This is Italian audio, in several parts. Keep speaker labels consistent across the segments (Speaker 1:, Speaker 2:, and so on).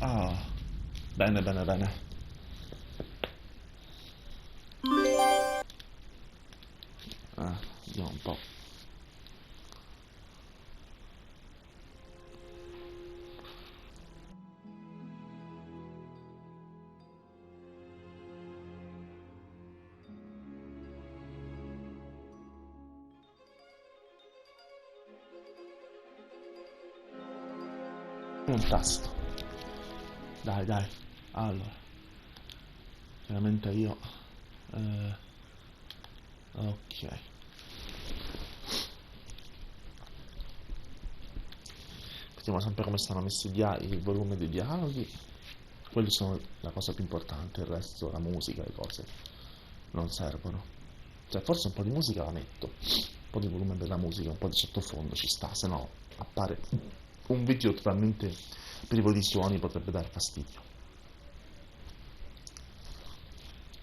Speaker 1: Ah, bene, bene, bene. Vediamo un po'. Un tasto. Dai, dai. Allora. Veramente io. Ok. Vediamo sempre come stanno messi il volume dei dialoghi. Quelli sono la cosa più importante, il resto, la musica, le cose, non servono. Cioè, forse un po' di musica la metto. Un po' di volume della musica, un po' di sottofondo ci sta, se no appare un video totalmente privo di suoni, potrebbe dar fastidio.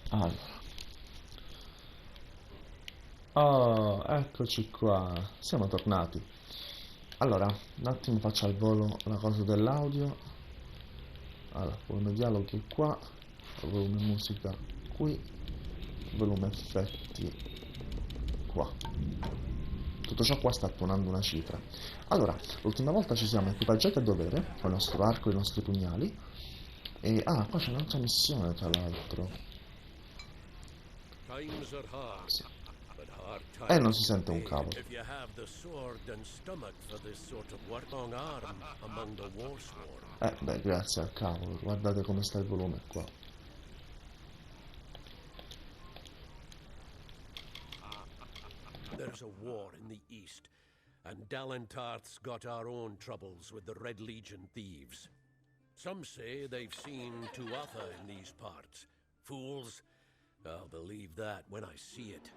Speaker 1: Allora. Oh, eccoci qua, siamo tornati. Allora, un attimo faccio al volo la cosa dell'audio. Allora, volume dialoghi qua, volume musica qui, volume effetti qua. Tutto ciò qua sta tuonando una cifra. Allora, l'ultima volta ci siamo equipaggiati a dovere, con il nostro arco e i nostri pugnali. E, qua c'è un'altra missione, tra l'altro. Sì. E non si sente un cavolo. Beh, grazie al cavolo, guardate come sta il volume qua.
Speaker 2: There's a war in the east, and Dalentarth's got our own troubles with the Red Legion thieves. Some say they've seen Tuatha in these parts. Fools, I'll believe that when I see it.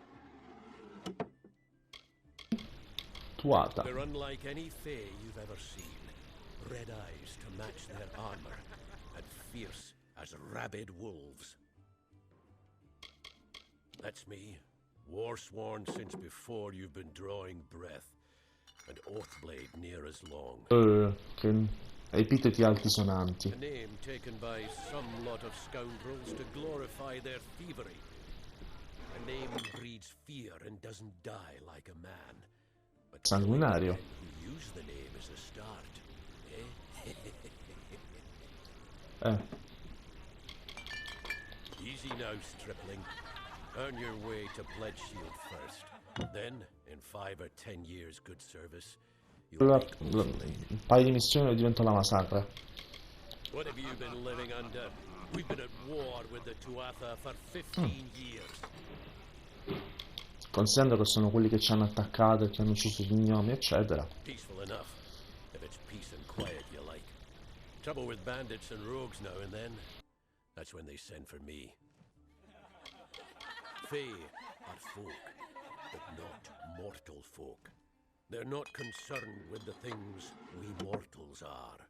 Speaker 1: Tuatha.
Speaker 2: They're unlike any fae you've ever seen. Red eyes to match their armor, and fierce as rabid wolves. That's me, war-sworn since before you've been drawing breath, and Oathblade near as long.
Speaker 1: Che epiteti altisonanti.
Speaker 2: A name taken by some lot of scoundrels to glorify their thievery. A name breeds fear and doesn't die like a man. But
Speaker 1: sanguinario.
Speaker 2: who use the name as a start, Easy now, stripling. Earn your way to Pledge Shield first. Then, in 5 or 10 years good service,
Speaker 1: Un paio di missioni diventa la massacre.
Speaker 2: What have you been living under? We've been at war with the Tuatha for 15 years.
Speaker 1: Considerando che sono quelli che ci hanno attaccato e che hanno ucciso gli gnomi, eccetera.
Speaker 2: Peaceful enough, if it's peace and quiet you like. Trouble with bandits and rogues now and then. That's when they send for me. Fae are folk, but not mortal folk. They're not concerned with the things we mortals are.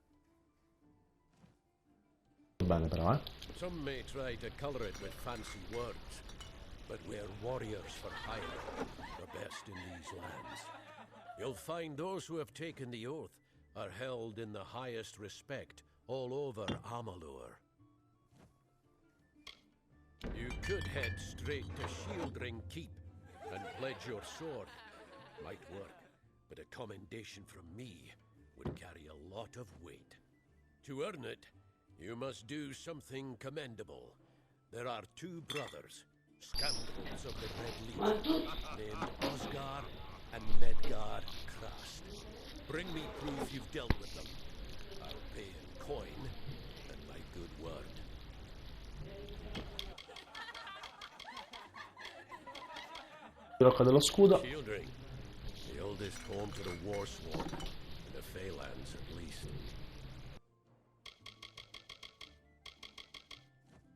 Speaker 1: Bene però,
Speaker 2: Some may try to color it with fancy words, but we're warriors for hire, the best in these lands. You'll find those who have taken the oath are held in the highest respect all over Amalur. You could head straight to Shieldring Keep and pledge your sword. Might work, but a commendation from me would carry a lot of weight. To earn it, you must do something commendable. There are 2 brothers, scoundrels of the Red Legion, named Osgar and Medgar Krast. Bring me proof you've dealt with them. I'll pay in coin and my good word.
Speaker 1: Rocca dello scudo.
Speaker 2: Shieldring, the oldest home to the Warsworn, in the Feylands at least.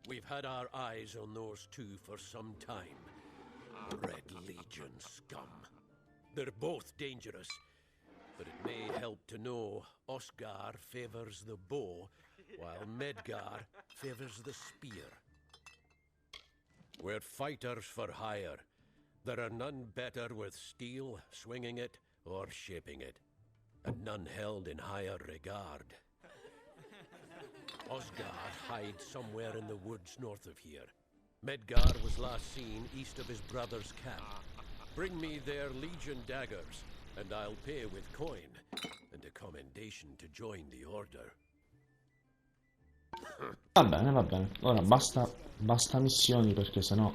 Speaker 2: We've had our eyes on those 2 for some time. Red Legion scum. They're both dangerous, but it may help to know Osgar favors the bow, while Medgar favors the spear. We're fighters for hire. There are none better with steel, swinging it, or shaping it, and none held in higher regard. Osgard hides somewhere in the woods north of here. Medgar was last seen east of his brother's camp. Bring me their legion daggers, and I'll pay with coin and a commendation to join the order.
Speaker 1: Va bene, va bene. Ora basta missioni perché sennò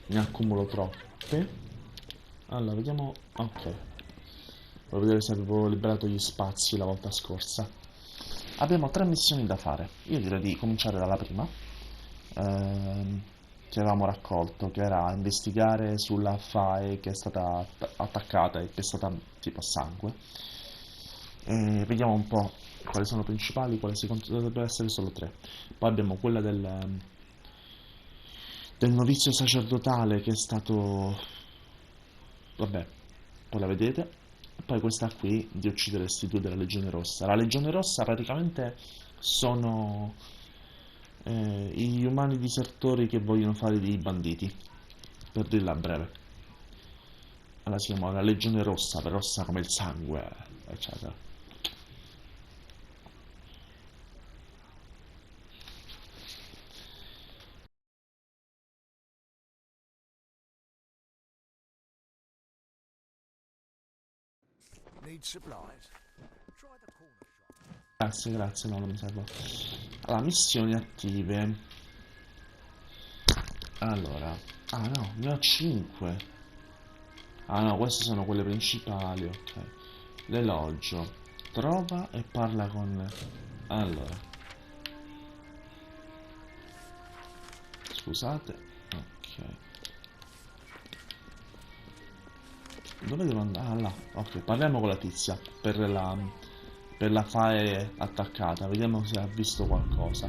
Speaker 1: ne accumulo troppe. Allora, vediamo. Ok. Voglio vedere se avevo liberato gli spazi la volta scorsa. Abbiamo 3 missioni da fare. Io direi di cominciare dalla prima. Che avevamo raccolto, che era investigare sulla FAE che è stata attaccata e che è stata tipo a sangue. E vediamo un po' quali sono i principali, quali dovrebbero essere solo 3. Poi abbiamo quella del novizio sacerdotale che è stato... vabbè, poi la vedete. E poi questa qui di uccidere questi 2 della Legione Rossa. La Legione Rossa praticamente sono gli umani disertori che vogliono fare dei banditi, per dirla a breve. Allora si chiama la Legione Rossa, per rossa come il sangue, eccetera.
Speaker 3: Need supplies. Try the corner shop.
Speaker 1: Grazie, grazie, no, non mi serve. Allora, missioni attive. Allora, ah no, ne ho 5. Ah no, queste sono quelle principali, ok. L'elogio. Trova e parla con... Allora. Scusate. Ok. Dove devo andare? Ah, là. Ok, parliamo con la tizia. Per la FAE attaccata. Vediamo se ha visto qualcosa.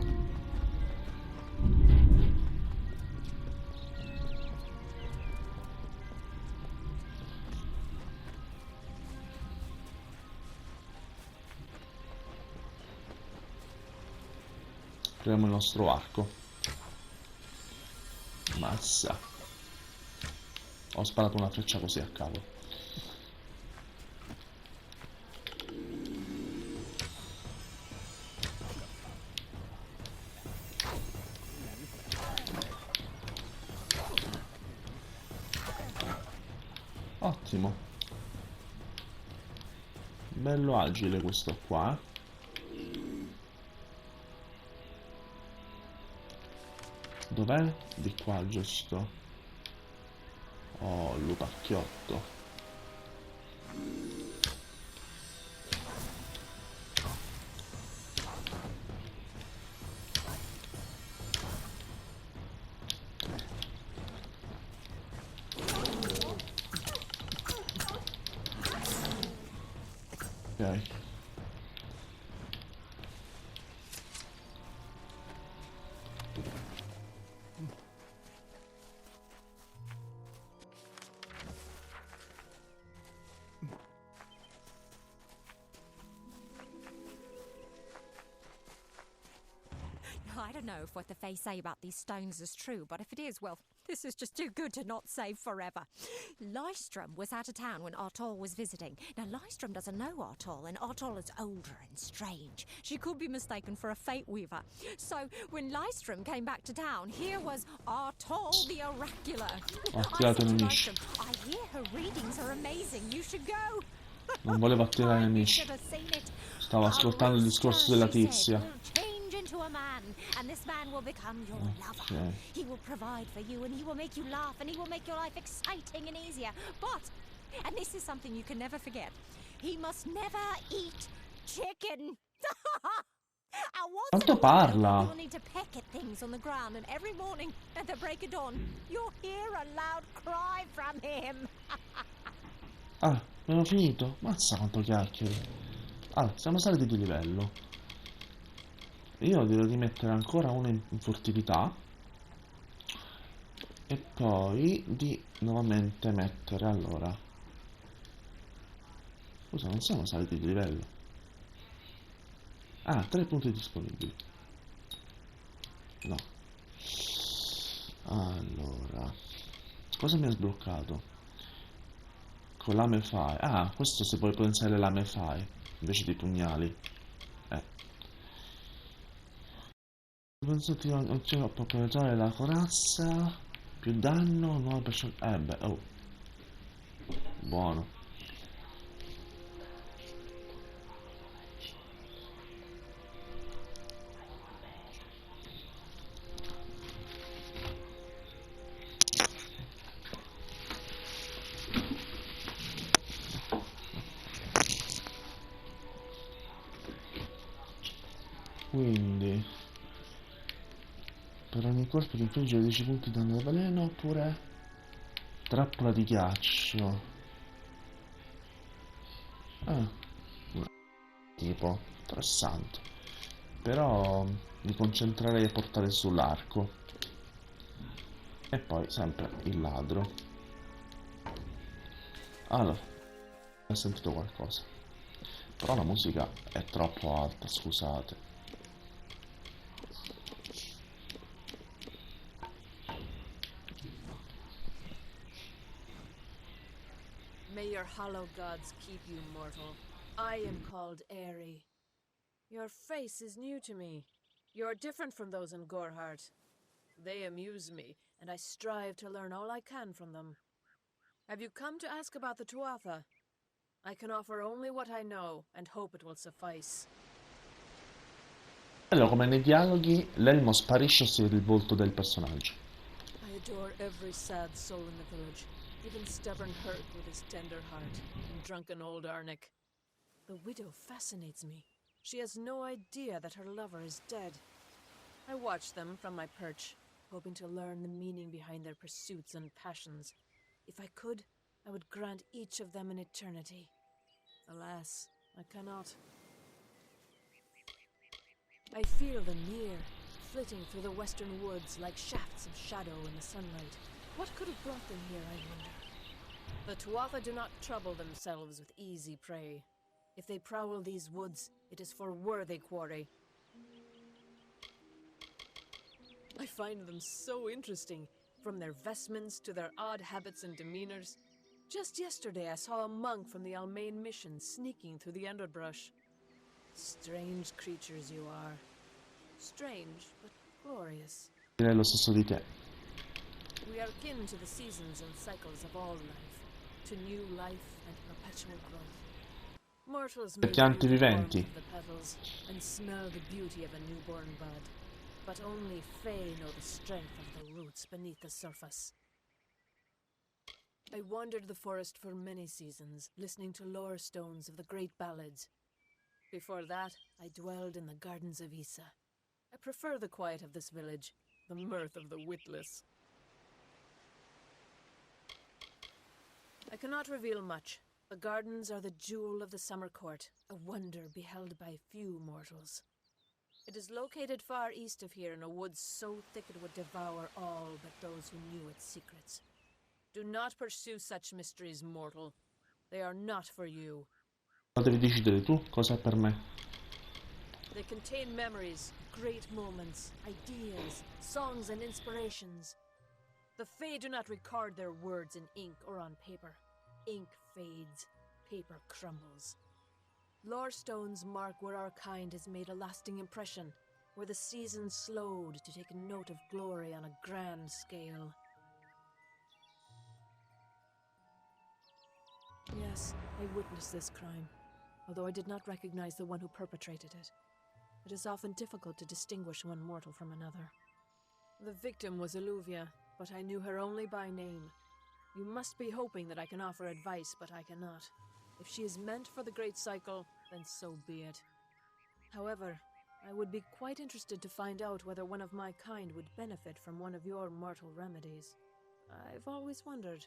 Speaker 1: Proviamo il nostro arco. Massa. Ho sparato una freccia così a caso. Ottimo. Bello agile questo qua. Dov'è? Di qua, giusto? Oh, lupacchiotto. Ok.
Speaker 4: I don't know if what the Fae say about these stones is true, but if it is, well, this is just too good to not save forever. Lystrom was out of town when Artol was visiting. Now, Lystrom doesn't know Artol, and Artol is older and strange. She could be mistaken for a Fate Weaver. So, when Lystrom came back to town, here was Artol the Oracular. I said to Lystrom, I hear her readings are amazing. You should go.
Speaker 1: Non volevo attirare nemici. Stavo ascoltando il discorso della tizia.
Speaker 4: Into a man, and this man will become your lover. He will provide for you, and he will make you laugh, and he will make your life exciting and easier. But, and this is something you can never forget, he must never eat chicken.
Speaker 1: Quanto parla?
Speaker 4: You'll need to peck at things on the ground, and every morning at the break of dawn, you'll hear a loud cry from him.
Speaker 1: Ah, abbiamo finito? Mazza quanto chiacchiere. Allora, siamo saliti di livello. Io devo rimettere ancora una in furtività e poi di nuovamente mettere, allora, scusa, non siamo saliti di livello. Ah, 3 punti disponibili. No. Allora, cosa mi ha sbloccato? Con lame fai. Ah, questo si può potenziare lame fai invece di pugnali. Pensate a popolare la corazza. Più danno, 9%. Beh, oh. Buono. Quindi per ogni colpo di infliggere 10 punti di danno da veleno oppure trappola di ghiaccio. Tipo interessante, però mi concentrerei a portare sull'arco e poi sempre il ladro. Allora, ho sentito qualcosa, però la musica è troppo alta, scusate.
Speaker 5: May your hollow gods keep you, mortal. I am called Airy. Your face is new to me. You're different from those in Gorhart. They amuse me, and I strive to learn all I can from them. Have you come to ask about the Tuatha? I can offer only what I know, and hope it will suffice.
Speaker 1: Allora, come nei dialoghi, l'elmo sparisce e si vede il volto del personaggio.
Speaker 5: I adore every sad soul in the village, even stubborn Hurt with his tender heart, and drunken old Arnick. The widow fascinates me. She has no idea that her lover is dead. I watch them from my perch, hoping to learn the meaning behind their pursuits and passions. If I could, I would grant each of them an eternity. Alas, I cannot. I feel them near, flitting through the western woods like shafts of shadow in the sunlight. What could have brought them here, I wonder? The Tuatha do not trouble themselves with easy prey. If they prowl these woods, it is for worthy quarry. I find them so interesting, from their vestments to their odd habits and demeanors. Just yesterday I saw a monk from the Almain mission sneaking through the underbrush. Strange creatures you are. Strange, but glorious.
Speaker 1: Direi lo stesso di te.
Speaker 5: We are kin to the seasons and cycles of all life, to new life and perpetual growth. Mortals may feel the warmth of the petals and smell the beauty of a newborn bud, but only Fae know the strength of the roots beneath the surface. I wandered the forest for many seasons, listening to lore stones of the great ballads. Before that, I dwelled in the gardens of Issa. I prefer the quiet of this village, the mirth of the witless. I cannot reveal much. The gardens are the jewel of the summer court, a wonder beheld by few mortals. It is located far east of here in a wood so thick it would devour all but those who knew its secrets. Do not pursue such mysteries, mortal. They are not for you.
Speaker 1: Devi decidere tu cosa è per me.
Speaker 5: They contain memories, great moments, ideas, songs and inspirations. The Fae do not record their words in ink or on paper. Ink fades, paper crumbles. Lore stones mark where our kind has made a lasting impression, where the seasons slowed to take note of glory on a grand scale. Yes, I witnessed this crime, although I did not recognize the one who perpetrated it. It is often difficult to distinguish one mortal from another. The victim was Illuvia, but I knew her only by name. You must be hoping that I can offer advice, but I cannot. If she is meant for the Great Cycle, then so be it. However, I would be quite interested to find out whether one of my kind would benefit from one of your mortal remedies. I've always wondered.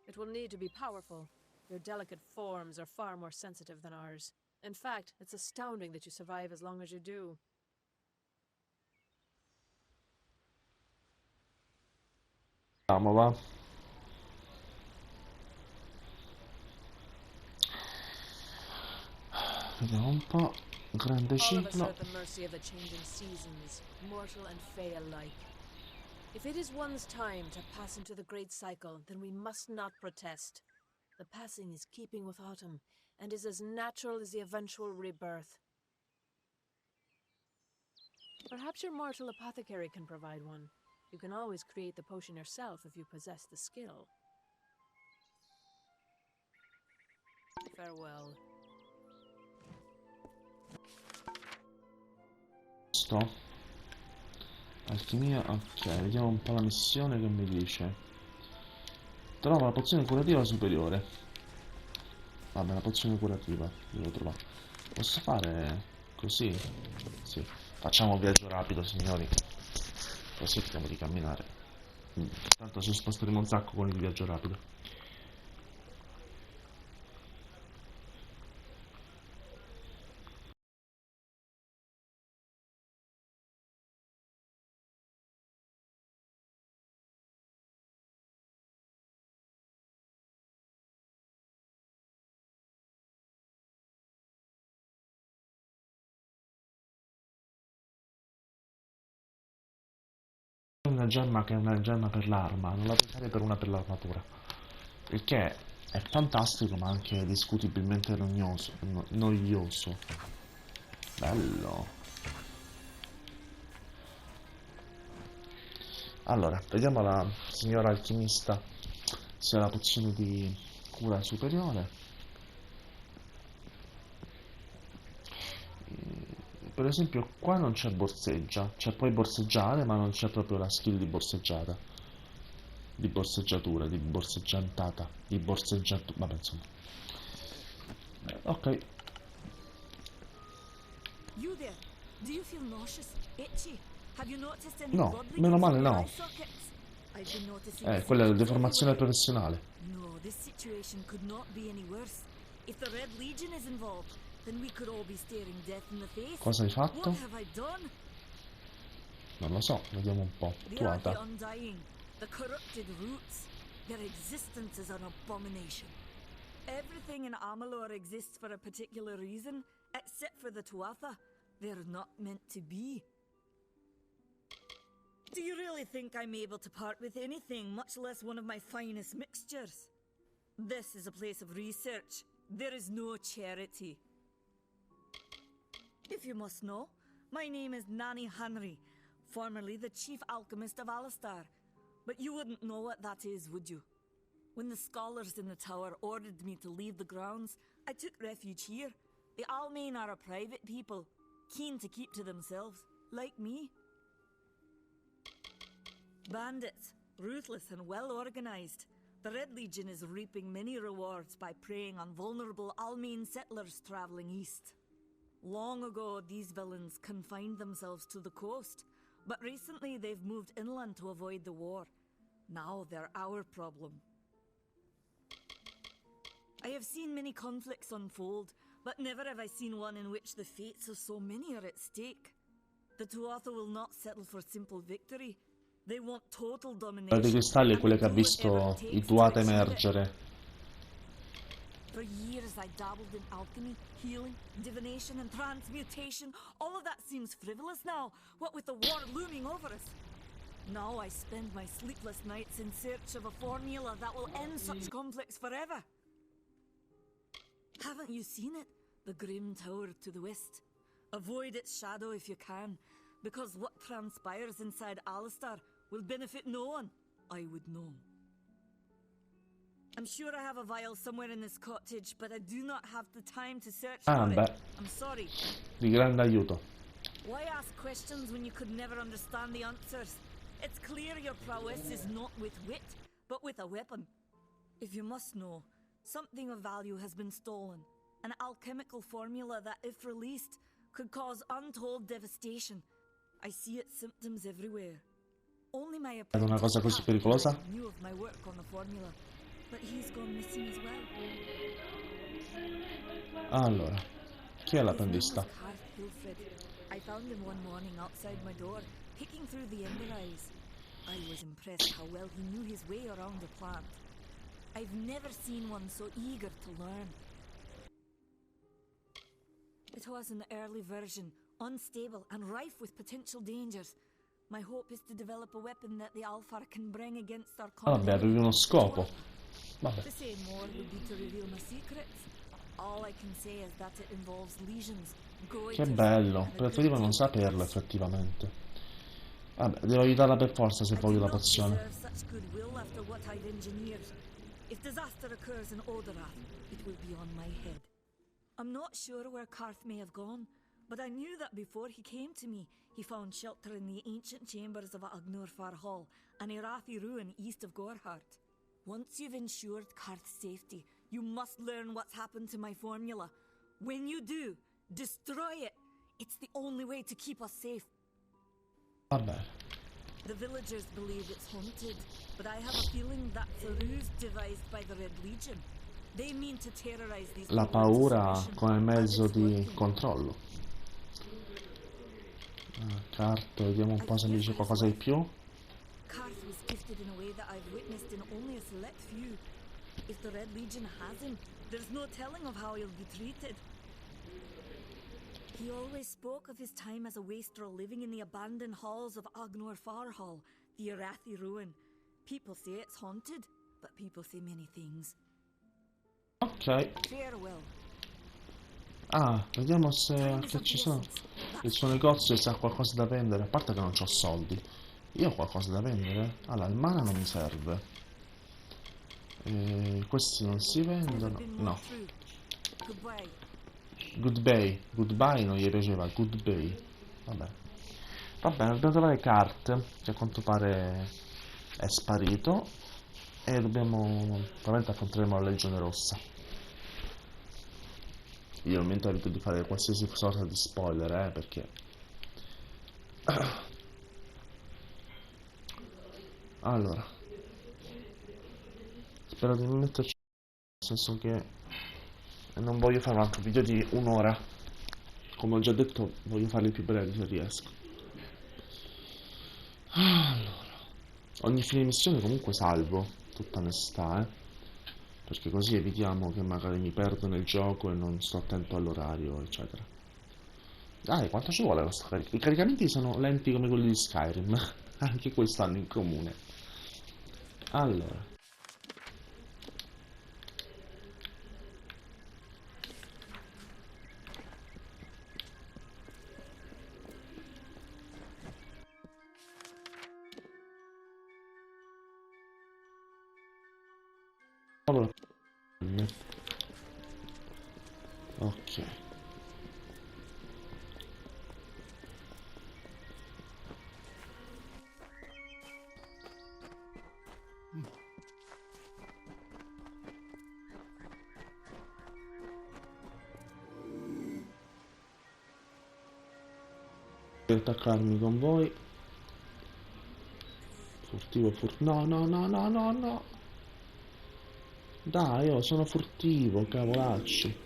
Speaker 5: It will need to be powerful. Your delicate forms are far more sensitive than ours. In fact, it's astounding that you survive as long as you do.
Speaker 1: Andiamo, va. Vediamo un po'. Grande
Speaker 5: All of us
Speaker 1: ciclo.
Speaker 5: are at the mercy of the changing seasons, mortal and fey alike. If it is one's time to pass into the great cycle, then we must not protest. The passing is keeping with autumn, and is as natural as the eventual rebirth. Perhaps your mortal apothecary can provide one. You can always create the potion yourself if you possess the skill. Farewell.
Speaker 1: Sto. Alchimia, ok, vediamo un po' la missione che mi dice. Trova la pozione curativa superiore. Vabbè, la pozione curativa, devo trovare. Posso fare così? Sì. Facciamo un viaggio rapido, signori. Così evitiamo di camminare. Tanto ci sposteremo un sacco con il viaggio rapido. Una gemma che è una gemma per l'arma, non la puoi usare per una per l'armatura. Il che è fantastico ma anche discutibilmente noioso. Bello. Allora, vediamo la signora alchimista se ha la pozione di cura superiore. Per esempio qua non c'è borseggia, cioè puoi borseggiare ma non c'è proprio la skill di borseggiata, di borseggiatura, di borseggiantata, di borseggiatura, vabbè insomma. Ok.
Speaker 6: You there? Do you feel nauseous? Itchy? Have you noticed any
Speaker 1: No,
Speaker 6: blood
Speaker 1: meno
Speaker 6: leaking
Speaker 1: male
Speaker 6: from your
Speaker 1: no.
Speaker 6: eye sockets? I've been noticing
Speaker 1: Quella è la
Speaker 6: symptoms
Speaker 1: deformazione
Speaker 6: everywhere.
Speaker 1: professionale.
Speaker 6: No, this situation could not be any worse. If the Red Legion is involved, then we could all be staring death in the face.
Speaker 1: Cosa hai fatto?
Speaker 6: What have I done?
Speaker 1: Non lo so, vediamo un po'.
Speaker 6: They are the
Speaker 1: Tuata.
Speaker 6: Undying, the corrupted roots. Their existence is an abomination. Everything in Amalur exists for a particular reason, except for the Tuatha. They're not meant to be. Do you really think I'm able to part with anything, much less one of my finest mixtures? This is a place of research. There is no charity. If you must know, my name is Nanny Henry, formerly the chief alchemist of Alistar. But you wouldn't know what that is, would you? When the scholars in the tower ordered me to leave the grounds, I took refuge here. The Almain are a private people, keen to keep to themselves, like me. Bandits, ruthless and well organized. The Red Legion is reaping many rewards by preying on vulnerable Almain settlers traveling east. Long ago, these villains confined themselves to the coast, but recently they've moved inland to avoid the war. Now they're our problem. I have seen many conflicts unfold, but never have I seen one in which the fates of so many are at stake. The Tuatha will not settle for simple victory. They want total domination.
Speaker 1: Di cristalli è
Speaker 6: and
Speaker 1: quelle
Speaker 6: will
Speaker 1: che ha
Speaker 6: do
Speaker 1: visto
Speaker 6: whatever it
Speaker 1: i
Speaker 6: takes
Speaker 1: Tuatha
Speaker 6: to achieve it.
Speaker 1: emergere.
Speaker 6: For years I dabbled in alchemy, healing, divination and transmutation. All of that seems frivolous now, what with the war looming over us. Now I spend my sleepless nights in search of a formula that will end such conflicts forever. Haven't you seen it? The grim tower to the west. Avoid its shadow if you can, because what transpires inside Alistar will benefit no one, I would know. I'm sure I have a vial somewhere in this cottage, but I do not have the time to search for
Speaker 1: beh,
Speaker 6: it. I'm sorry.
Speaker 1: di grande aiuto.
Speaker 6: Why ask questions when you could never understand the answers? It's clear your prowess is not with wit, but with a weapon. If you must know, something of value has been stolen. An alchemical formula that, if released, could cause untold devastation. I see its symptoms everywhere. Only my
Speaker 1: È una cosa così pericolosa?
Speaker 6: knew of my work on the formula, but he's gone missing as well.
Speaker 1: Allora, chi è
Speaker 6: His name
Speaker 1: l'apprendista?
Speaker 6: was Karth Hilfred. I found him one morning outside my door, picking through the ember eyes. I was impressed how well he knew his way around a plant. I've never seen one so eager to learn. It was an early version, unstable and rife with potential dangers. My hope is to develop a weapon that the Alfar can bring against our
Speaker 1: Ah, vabbè, avevi uno scopo. Vabbè.
Speaker 6: To say more would be to reveal my secrets. All I can say is that it involves lesions,
Speaker 1: Che bello, preferivo non saperlo effettivamente. Vabbè, devo aiutarla per forza se voglio la pozione.
Speaker 6: If disaster occurs in Odorath, it will be on my head. I'm not sure where Karth may have gone, but I knew that before he came to me, he found shelter in the ancient chambers of Agnurfar Hall, an Irathi ruin east of Gorhart. Once you've ensured Karth's safety, you must learn what's happened to my formula. When you do, destroy it. It's the only way to keep us safe.
Speaker 1: Vabbè.
Speaker 6: The villagers believe it's haunted, but I have a feeling that's a ruse devised by the Red Legion. They mean to terrorize these
Speaker 1: La
Speaker 6: people into
Speaker 1: paura
Speaker 6: submission,
Speaker 1: come mezzo
Speaker 6: and it's
Speaker 1: di
Speaker 6: working.
Speaker 1: controllo. Carte, vediamo un po' se mi dice qualcosa di più.
Speaker 6: Karth was gifted in a way that I've witnessed in only a select few. If the Red Legion has him, there's no telling of how he'll be treated. He always spoke of his time as a wastrel living in the abandoned halls of Agnor Farhall, the Irathi ruin. People say it's haunted, but people say many things.
Speaker 1: Ok.
Speaker 6: Farewell.
Speaker 1: Ah, vediamo se che ci sono. Il suo negozio se ha qualcosa da vendere. A parte che non ho soldi. Io ho qualcosa da vendere? Allora, il mana non mi serve. Questi non si vendono. No.
Speaker 6: Goodbye.
Speaker 1: Goodbye. Goodbye non gli piaceva. Goodbye. Vabbè. Vabbè, dobbiamo trovare carte, che a quanto pare è sparito. E dobbiamo. Probabilmente affronteremo la Legione Rossa. Io ovviamente evito di fare qualsiasi sorta di spoiler, perché... Allora... Spero di non metterci... Nel senso che... Non voglio fare un altro video di un'ora. Come ho già detto, voglio farli più brevi se riesco. Allora... Ogni fine missione comunque salvo, tutta onestà, perché così evitiamo che magari mi perdo nel gioco e non sto attento all'orario, eccetera. Dai, quanto ci vuole questo carico? I caricamenti sono lenti come quelli di Skyrim. Anche questo hanno in comune. Allora. Ok. Per attaccarmi con voi. Furtivo, no, no, no, no, no, no. Dai, io sono furtivo, cavolacci.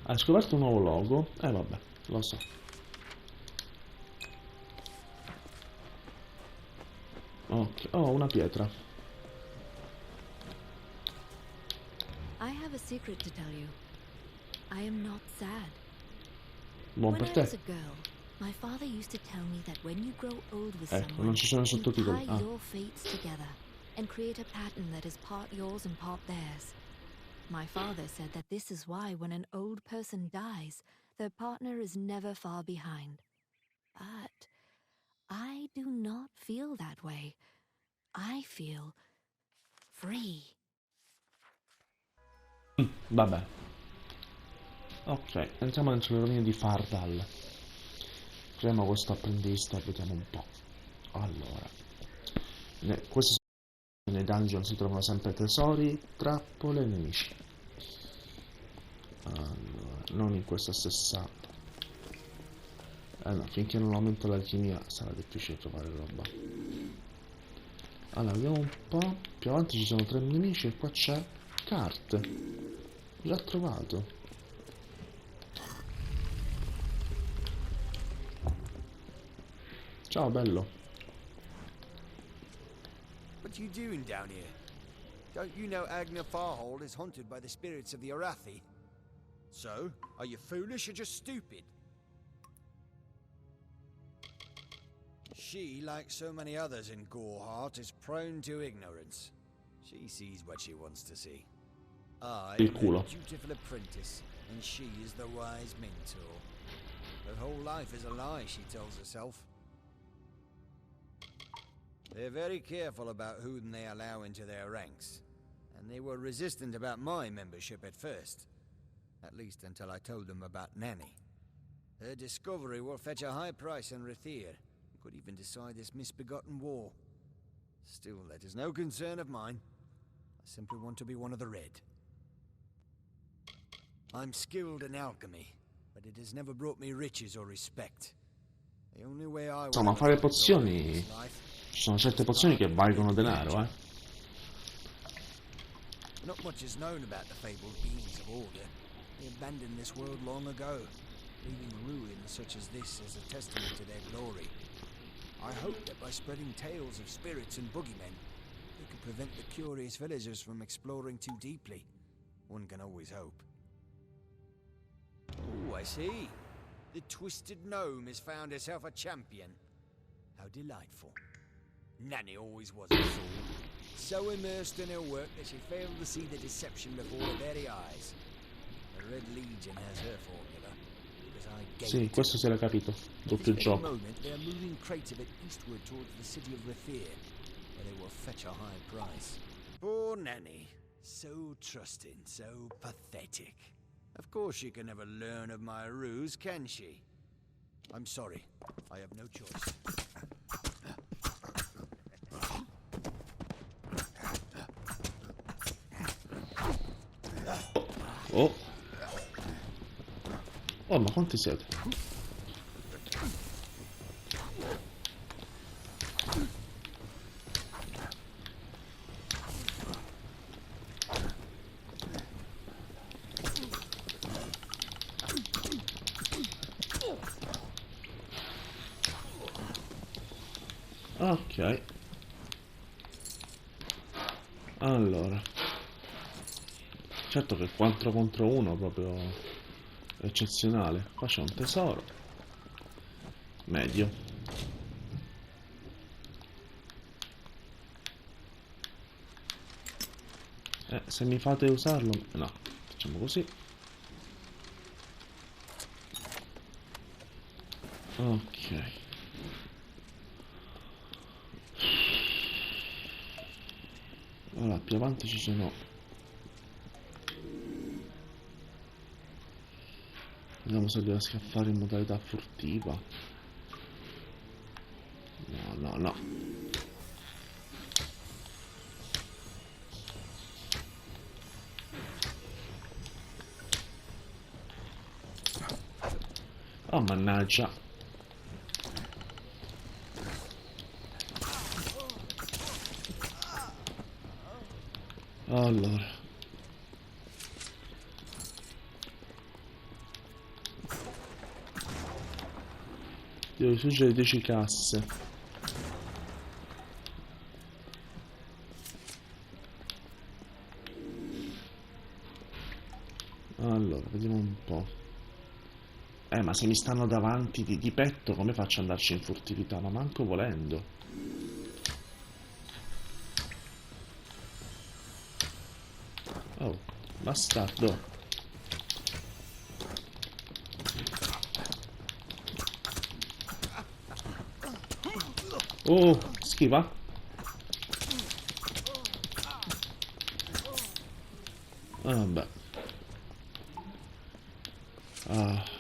Speaker 1: Hai scoperto un nuovo logo? Vabbè, lo so. Ok, oh, una pietra.
Speaker 7: I have a secret to tell you. I am not sad.
Speaker 1: Buon
Speaker 7: When
Speaker 1: per
Speaker 7: I
Speaker 1: te.
Speaker 7: was a girl, my father used to tell me that when you grow old with
Speaker 1: Ecco,
Speaker 7: someone,
Speaker 1: non ci sono i
Speaker 7: you
Speaker 1: sottotitoli.
Speaker 7: tie
Speaker 1: Ah.
Speaker 7: your fates together and create a pattern that is part yours and part theirs. My father said that this is why when an old person dies, their partner is never far behind. But I do not feel that way. I feel free.
Speaker 1: Vabbè. Ok, entriamo dentro le rovine di Fardal. Apriamo questo apprendista e vediamo un po'. Allora. Questi sono nei dungeon, si trovano sempre tesori, trappole e nemici. Allora, non in questa stessa... no, finché non aumento l'alchimia sarà difficile trovare roba. Allora, vediamo un po'. Più avanti ci sono 3 nemici e qua c'è carte. Già trovato. Ciao, bello.
Speaker 3: What are you doing down here? Don't you know Agna Farhold is haunted by the spirits of the Irathi? So, are you foolish or just stupid? She, like so many others in Goreheart, is prone to ignorance. She sees what she wants to see. I
Speaker 1: Il
Speaker 3: am
Speaker 1: culo.
Speaker 3: her dutiful apprentice, and she is the wise mentor. Her whole life is a lie, she tells herself. They're very careful about who they allow into their ranks, and they were resistant about my membership at first. At least until I told them about Nanny. Her discovery will fetch a high price in Rathir. Could even decide this misbegotten war. Still, that is no concern of mine. I simply want to be one of the Red. I'm skilled in alchemy, but it has never brought me riches or respect. The only way I
Speaker 1: Insomma, fare pozioni. Ci sono certe pozioni che valgono denaro,
Speaker 3: Not much is known about the fabled beings of Order. They abandoned this world long ago, leaving ruins such as this as a testament to their glory. I hope that by spreading tales of spirits and boogeymen, they could prevent the curious villagers from exploring too deeply. One can always hope. Oh, I see. The Twisted Gnome has found herself a champion. How delightful. Nanny always was a fool. So immersed in her work that she failed to see the deception before her very eyes. The Red Legion has her formula. Because I gave
Speaker 1: Sì, questo si era capito. Doppio
Speaker 3: At
Speaker 1: gioco.
Speaker 3: the moment, they are moving crates of it eastward towards the city of Rathir, where they will fetch a high price. Poor Nanny. So trusting, so pathetic. Of course she can never learn of my ruse, can she? I'm sorry. I have no choice.
Speaker 1: Oh. Oh, ma quanti siete? Ok. Allora. Certo che 4 contro 1 proprio eccezionale. Qua c'è un tesoro. Medio. Se mi fate usarlo... No, facciamo così. Ok. Allora, più avanti ci sono... Vediamo se riesco a fare in modalità furtiva. No, no, no. Oh, mannaggia. Allora. Devo distruggere 10 casse. Allora, vediamo un po'. Ma se mi stanno davanti di petto, come faccio ad andarci in furtività? Ma manco volendo. Oh, bastardo. Oh, schiva. Ah, vabbè. Ah.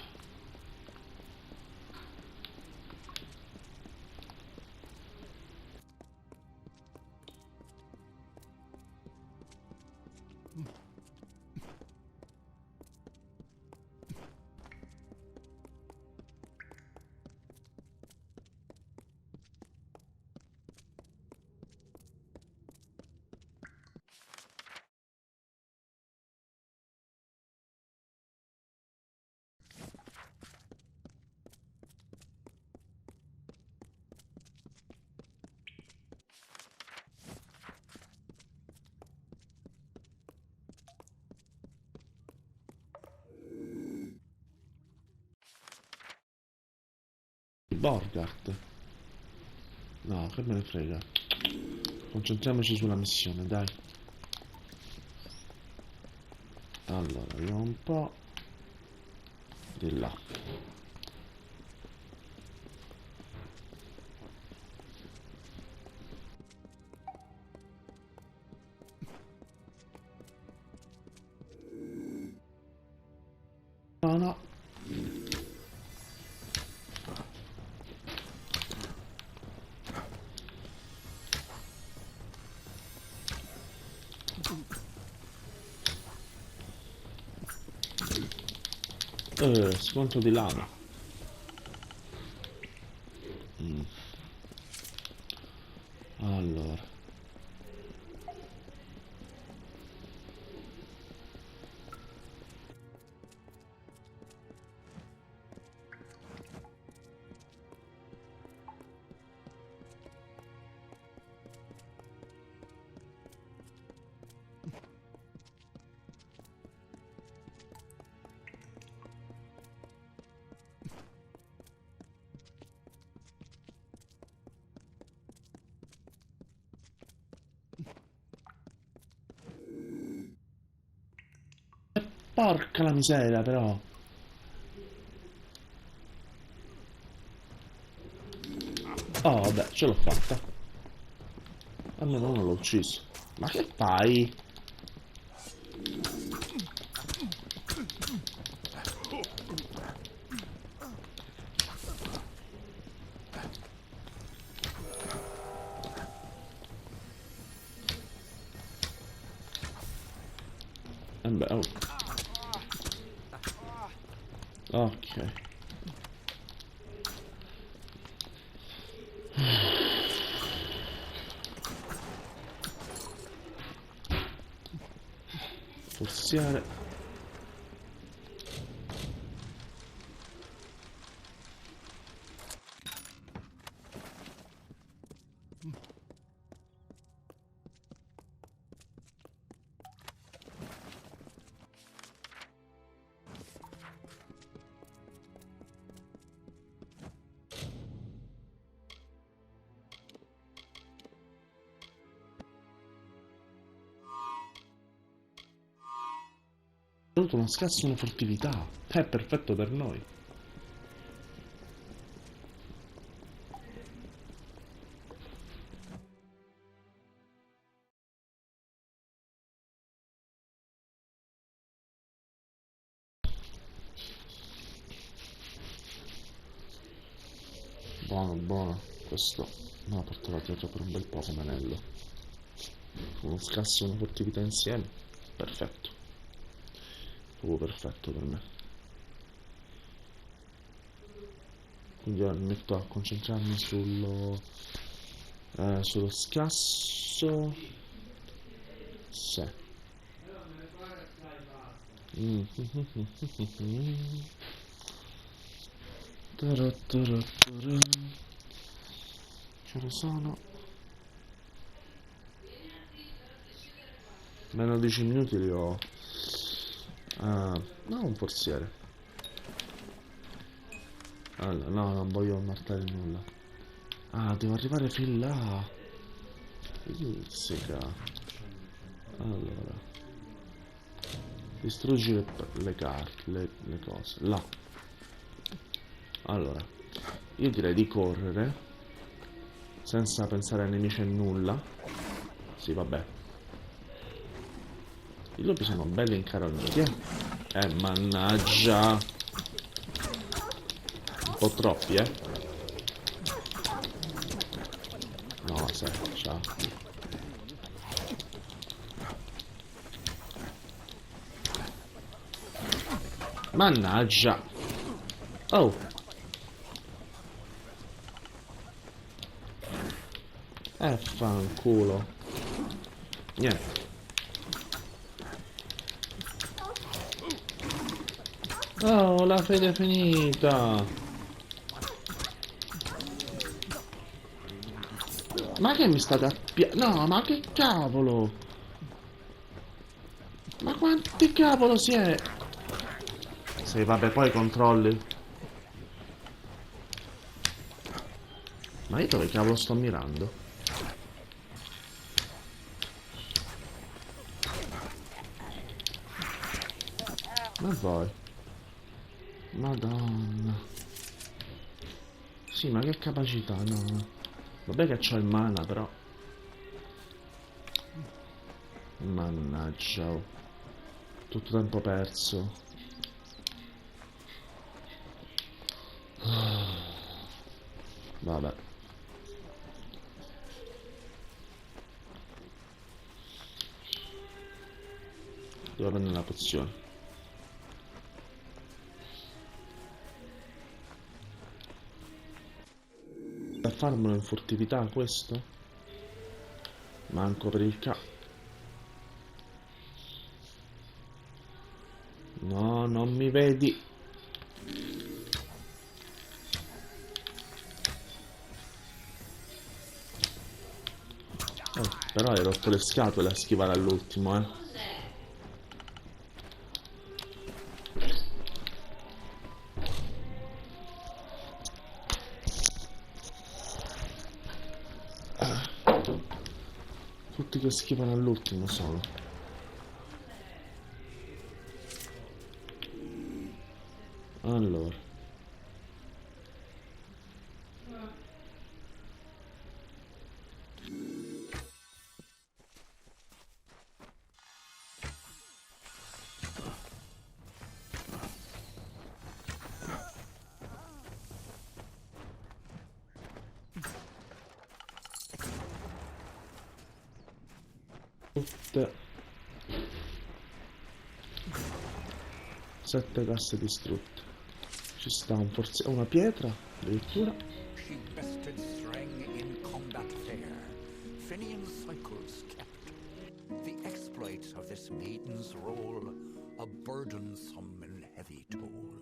Speaker 1: Borgart. No, che me ne frega. Concentriamoci sulla missione, dai. Allora, vediamo un po'. Di là. No, no. Sconto di lama. Allora. Porca la miseria, però. Oh, vabbè, ce l'ho fatta. Almeno non l'ho ucciso. Ma che fai? Beh, oh. Ok. Forziare. Ho avuto uno scasso e una furtività. È perfetto per noi. Buono, buono. Questo me la porterò dietro per un bel po' come anello. Uno scasso e una furtività insieme. Perfetto. Proprio perfetto per me. Quindi ora mi metto a concentrarmi sullo scasso. Sì. Ce ne sono. Meno 10 minuti li ho. No, un forziere. Allora, no, non voglio martare nulla. Ah, devo arrivare fin là. Pizzica. Allora. Distruggi le carte, le cose. Là. Allora. Io direi di correre. Senza pensare ai nemici e nulla. Sì, vabbè. I lupi sono belli incarogniti, mannaggia. Un po' troppi, No, sai, ciao. Mannaggia. Oh. Fanculo. Niente. Oh, la fede è finita. Ma che mi state No, ma che cavolo. Ma quanti cavolo si è? Sì, vabbè, poi controlli. Ma io dove cavolo sto mirando? Ma voi? Madonna. Sì, ma che capacità, no. Vabbè che c'ho il mana, però. Mannaggia. Oh. Tutto tempo perso. Vabbè. Devo prendere la pozione. Da farmelo in furtività questo? Manco per il No, non mi vedi. Però hai rotto le scatole a schivare all'ultimo, eh. Tutti che schivano all'ultimo sono. Allora. Tutte 7 casse distrutte. Ci sta una pietra addirittura.
Speaker 8: She bested Strang in combat fair. Finian cycles kept. The exploits of this maiden's role, a burdensome and heavy toll.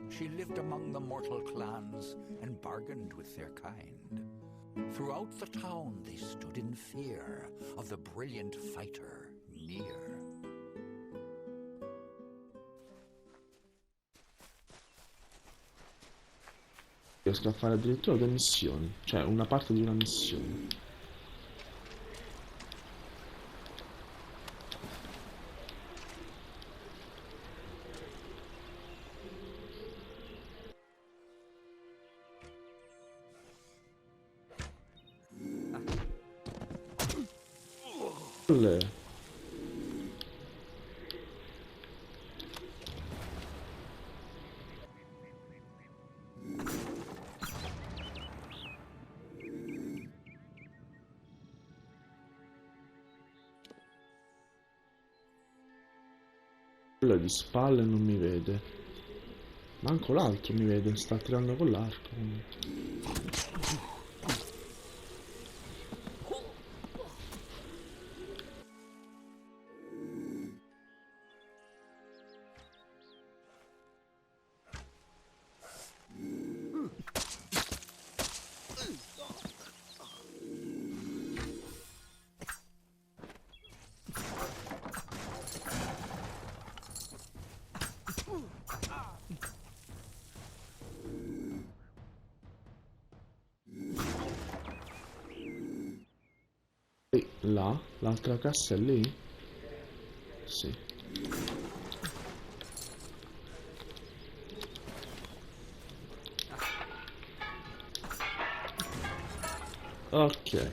Speaker 8: She lived among the mortal clans and bargained with their kind. Throughout the town they stood in fear of the brilliant fighter near.
Speaker 1: Riesco a fare addirittura 2 missioni, cioè una parte di una missione. Olè. Quello di spalle non mi vede. Manco l'altro mi vede, sta tirando con l'arco. E là, l'altra cassa è lì? Sì. Ok.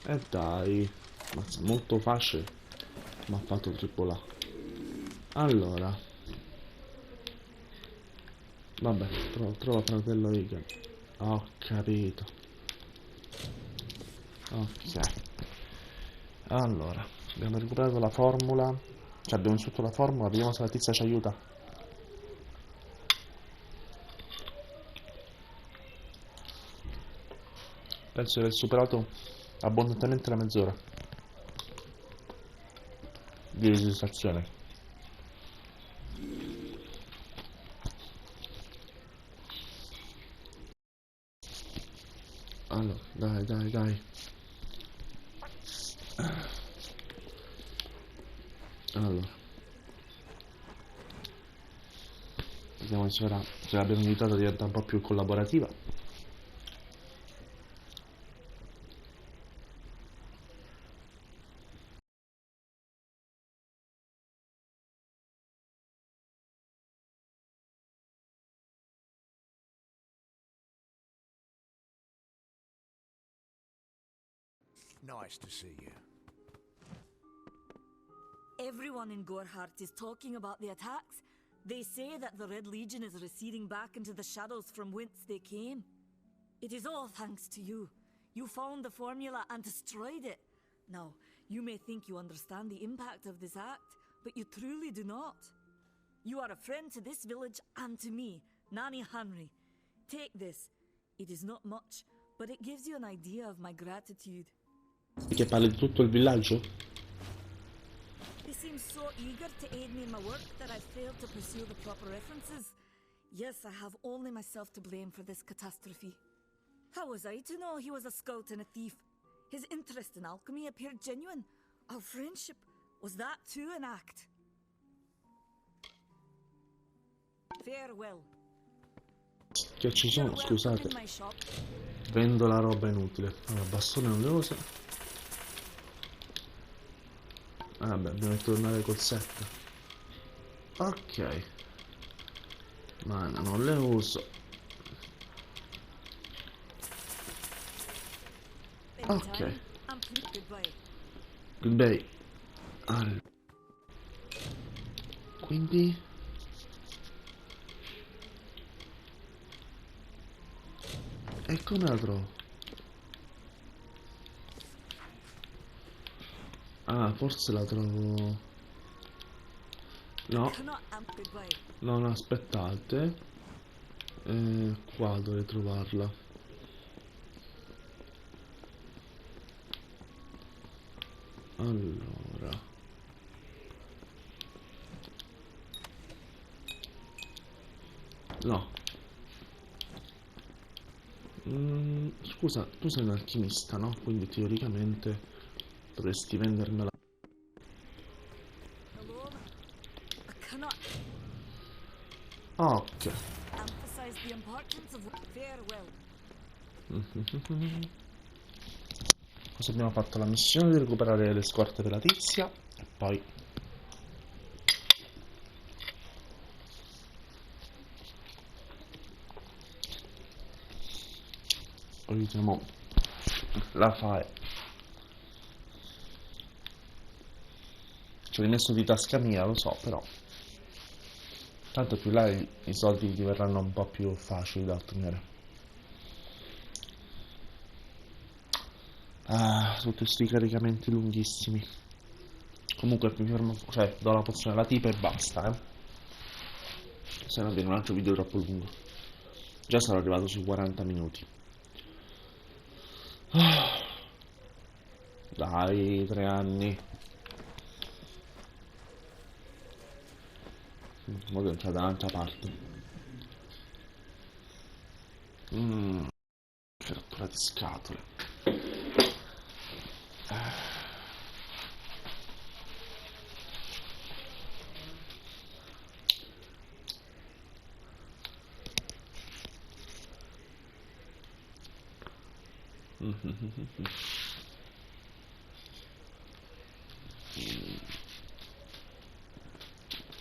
Speaker 1: E dai, ma molto facile. Mi ha fatto tripla A. Allora. Vabbè, trova fratello Egan. Ho capito. Ok. Allora, abbiamo recuperato la formula. Cioè abbiamo distrutto la formula, vediamo se la tizia ci aiuta. Penso di aver superato abbondantemente la mezz'ora di registrazione. Allora, dai. Allora. Vediamo se ora se l'abbiamo aiutata a diventare un po' più collaborativa.
Speaker 8: Nice to see you.
Speaker 6: Everyone in Gorhart is talking about the attacks. They say that the Red Legion is receding back into the shadows from whence they came. It is all thanks to you. You found the formula and destroyed it. Now, you may think you understand the impact of this act, but you truly do not. You are a friend to this village and to me, Nanny Henry. Take this. It is not much, but it gives you an idea of my gratitude.
Speaker 1: Che parli di tutto il villaggio?
Speaker 6: They seem so eager to aid me in my work that I failed to pursue the proper references. Yes, I have only myself to blame for this catastrophe. How was I to know he was a scout and a thief? His interest in alchemy appeared genuine. Our friendship, was that too an act? Farewell.
Speaker 1: Che ci sono,
Speaker 6: You're welcome
Speaker 1: scusate.
Speaker 6: in my shop.
Speaker 1: Vendo la roba inutile. Allora, bastone non le uso. Ah, vabbè, dobbiamo tornare col 7. Ok. Mana, non le uso. Ok.
Speaker 6: Goodbye.
Speaker 1: Goodbye. Quindi... E come la trovo? Ah, forse la trovo... No.
Speaker 6: Goodbye.
Speaker 1: No, no, aspettate. Qua dovrei trovarla. Allora. No. Scusa, tu sei un alchimista, no? Quindi teoricamente dovresti vendermela.
Speaker 6: Hello? I cannot
Speaker 1: Ok.
Speaker 6: emphasize the importance of farewell.
Speaker 1: Cosa abbiamo fatto? La missione di recuperare le scorte della tizia. E poi... Aiutiamo la fare. Ci ho rimesso di tasca mia, lo so, però tanto più là i soldi diverranno un po' più facili da ottenere. Ah, tutti questi caricamenti lunghissimi. Comunque mi fermo, cioè do la pozione alla tipa e basta, se no viene un altro video troppo lungo. Già sono arrivato sui 40 minuti. Dai, 3 anni. Ora devo entrare da un'altra parte. Che rottura di scatole.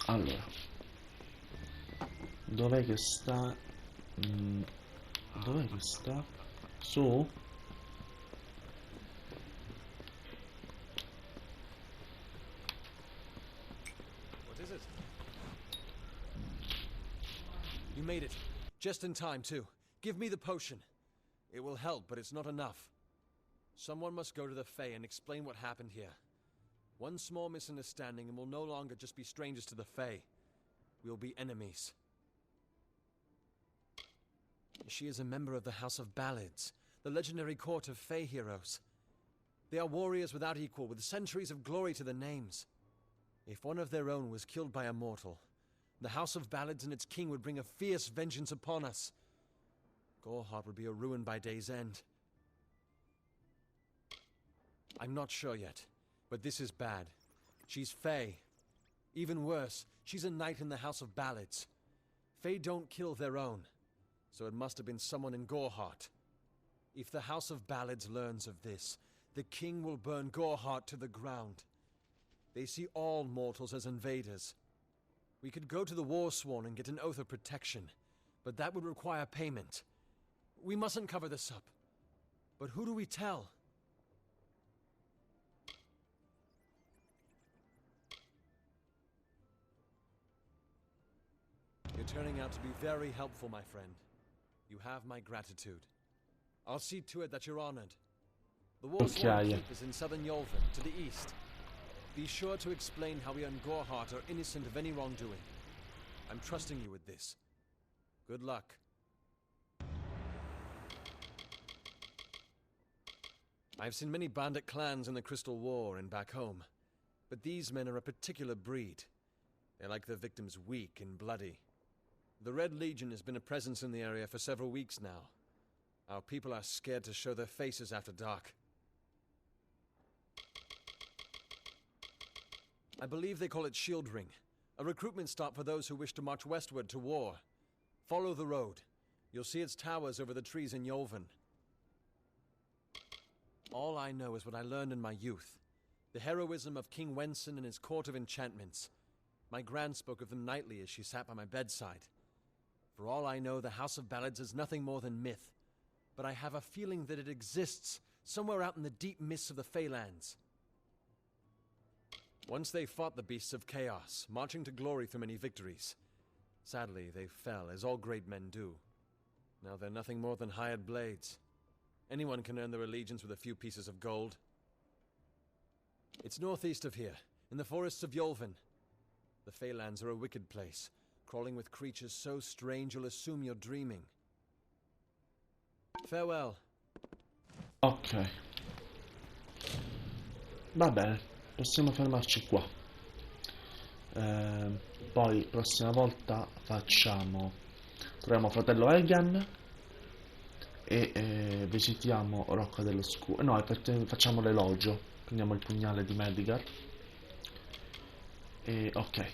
Speaker 1: Allora, dov'è che sta? Dov'è che sta? Su?
Speaker 9: What is it? You made it. Just in time, too. Give me the potion. It will help, but it's not enough. Someone must go to the Fae and explain what happened here. One small misunderstanding and we'll no longer just be strangers to the Fae. We'll be enemies. She is a member of the House of Ballads, the legendary court of Fae heroes. They are warriors without equal, with centuries of glory to their names. If one of their own was killed by a mortal, the House of Ballads and its king would bring a fierce vengeance upon us. Gorhart would be a ruin by day's end. I'm not sure yet, but this is bad. She's Fae. Even worse, she's a knight in the House of Ballads. Fae don't kill their own, so it must have been someone in Gorhart. If the House of Ballads learns of this, the king will burn Gorhart to the ground. They see all mortals as invaders. We could go to the Warsworn and get an oath of protection, but that would require payment. We mustn't cover this up. But who do we tell? turning out to be very helpful, my friend. You have my gratitude. I'll see to it that you're honored. The Warsworn Keep is in southern Yolven, to the east. Be sure to explain how we and Gorhart are innocent of any wrongdoing. I'm trusting you with this. Good luck. I've seen many bandit clans in the Crystal War and back home, but these men are a particular breed. They like their victims weak and bloody. The Red Legion has been a presence in the area for several weeks now. Our people are scared to show their faces after dark. I believe they call it Shield Ring, a recruitment stop for those who wish to march westward to war. Follow the road. You'll see its towers over the trees in Yolven. All I know is what I learned in my youth. The heroism of King Wenson and his court of enchantments. My gran spoke of them nightly as she sat by my bedside. For all I know, the House of Ballads is nothing more than myth. But I have a feeling that it exists somewhere out in the deep mists of the Feylands. Once they fought the beasts of chaos, marching to glory through many victories. Sadly, they fell, as all great men do. Now they're nothing more than hired blades. Anyone can earn their allegiance with a few pieces of gold. It's northeast of here, in the forests of Yolven. The Feylands are a wicked place, crawling with creatures so strange you'll assume you're dreaming. Farewell.
Speaker 1: Ok. Va bene, possiamo fermarci qua. Poi, prossima volta, troviamo fratello Egan e visitiamo Rocca dello Scudo. No, facciamo l'elogio. Prendiamo il pugnale di Medgar. E ok.